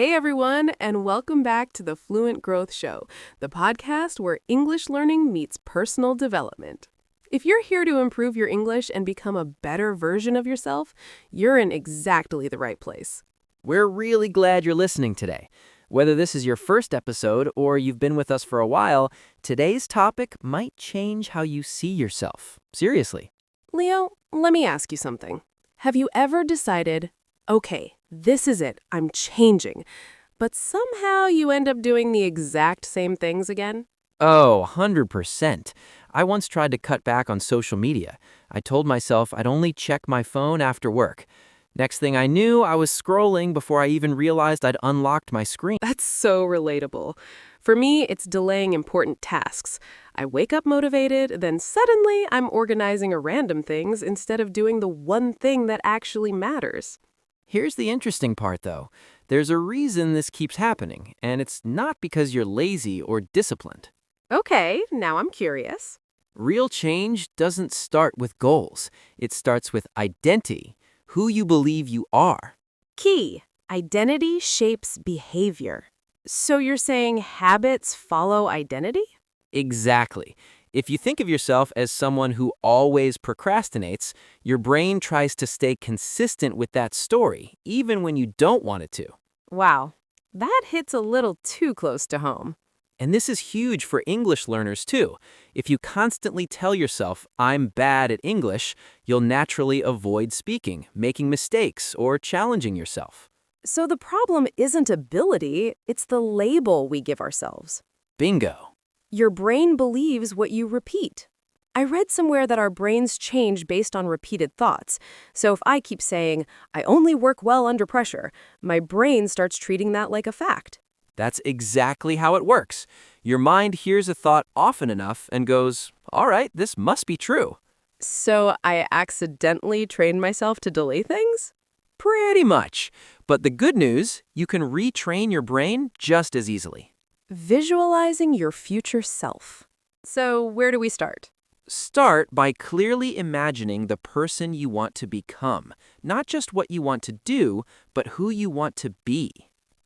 Hey everyone, and welcome back to the Fluent Growth Show, the podcast where English learning meets personal development. If you're here to improve your English and become a better version of yourself, you're in exactly the right place. We're really glad you're listening today. Whether this is your first episode or you've been with us for a while, today's topic might change how you see yourself. Seriously. Leo, let me ask you something. Have you ever decided, okay, this is it, I'm changing, but somehow you end up doing the exact same things again? Oh, 100%. I once tried to cut back on social media. I told myself I'd only check my phone after work. Next thing I knew, I was scrolling before I even realized I'd unlocked my screen. That's so relatable. For me, it's delaying important tasks. I wake up motivated, then suddenly I'm organizing random things instead of doing the one thing that actually matters. Here's the interesting part, though. There's a reason this keeps happening, and it's not because you're lazy or disciplined. Okay, now I'm curious. Real change doesn't start with goals. It starts with identity, who you believe you are. Key, identity shapes behavior. So you're saying habits follow identity? Exactly. If you think of yourself as someone who always procrastinates, your brain tries to stay consistent with that story, even when you don't want it to. Wow, that hits a little too close to home. And this is huge for English learners, too. If you constantly tell yourself, I'm bad at English, you'll naturally avoid speaking, making mistakes, or challenging yourself. So the problem isn't ability, it's the label we give ourselves. Bingo. Your brain believes what you repeat. I read somewhere that our brains change based on repeated thoughts. So if I keep saying, I only work well under pressure, my brain starts treating that like a fact. That's exactly how it works. Your mind hears a thought often enough and goes, all right, this must be true. So I accidentally trained myself to delay things? Pretty much. But the good news, you can retrain your brain just as easily. Visualizing your future self. So where do we start? Start by clearly imagining the person you want to become, not just what you want to do, but who you want to be.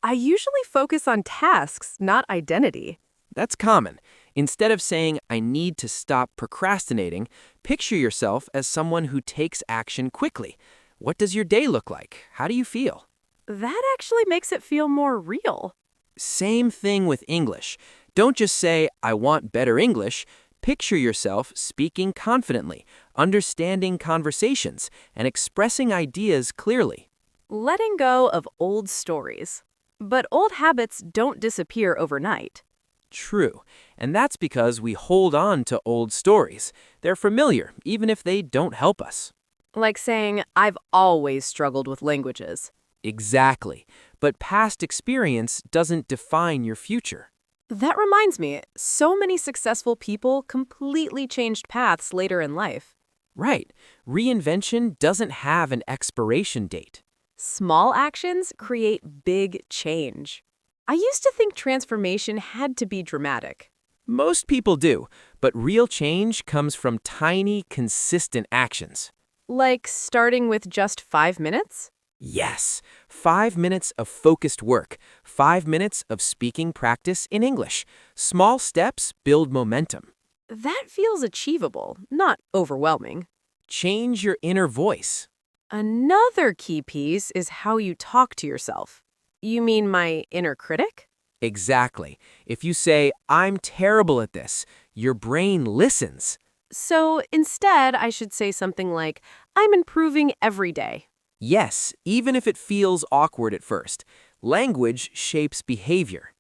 I usually focus on tasks, not identity. That's common. Instead of saying, I need to stop procrastinating, picture yourself as someone who takes action quickly. What does your day look like? How do you feel? That actually makes it feel more real. Same thing with English. Don't just say, I want better English. Picture yourself speaking confidently, understanding conversations, and expressing ideas clearly. Letting go of old stories. But old habits don't disappear overnight. True, and that's because we hold on to old stories. They're familiar, even if they don't help us. Like saying, I've always struggled with languages. Exactly, but past experience doesn't define your future. That reminds me, so many successful people completely changed paths later in life. Right, reinvention doesn't have an expiration date. Small actions create big change. I used to think transformation had to be dramatic. Most people do, but real change comes from tiny, consistent actions. Like starting with just 5 minutes? Yes, 5 minutes of focused work, 5 minutes of speaking practice in English. Small steps build momentum. That feels achievable, not overwhelming. Change your inner voice. Another key piece is how you talk to yourself. You mean my inner critic? Exactly. If you say, I'm terrible at this, your brain listens. So instead, I should say something like, I'm improving every day. Yes, even if it feels awkward at first. Language shapes behavior.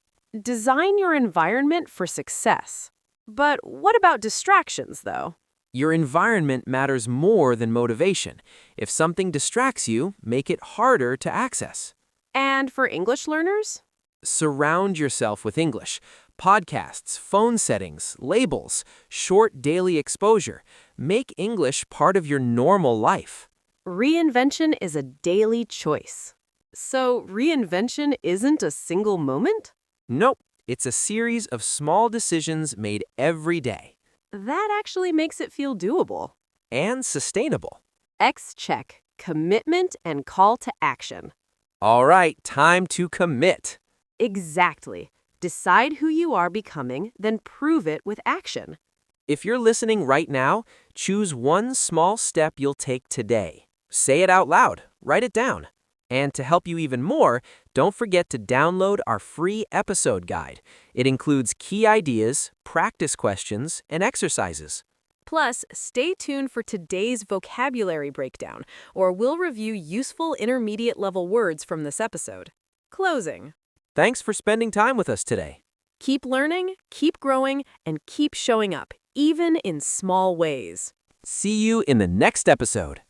Design your environment for success. But what about distractions, though? Your environment matters more than motivation. If something distracts you, make it harder to access. And for English learners? Surround yourself with English. Podcasts, phone settings, labels, short daily exposure. Make English part of your normal life. Reinvention is a daily choice. So reinvention isn't a single moment? Nope, it's a series of small decisions made every day. That actually makes it feel doable. And sustainable. X check, commitment and call to action. All right, time to commit. Exactly. Decide who you are becoming, then prove it with action. If you're listening right now, choose one small step you'll take today. Say it out loud, write it down. And to help you even more, don't forget to download our free episode guide. It includes key ideas, practice questions, and exercises. Plus, stay tuned for today's vocabulary breakdown, or we'll review useful intermediate level words from this episode. Closing. Thanks for spending time with us today. Keep learning, keep growing, and keep showing up, even in small ways. See you in the next episode.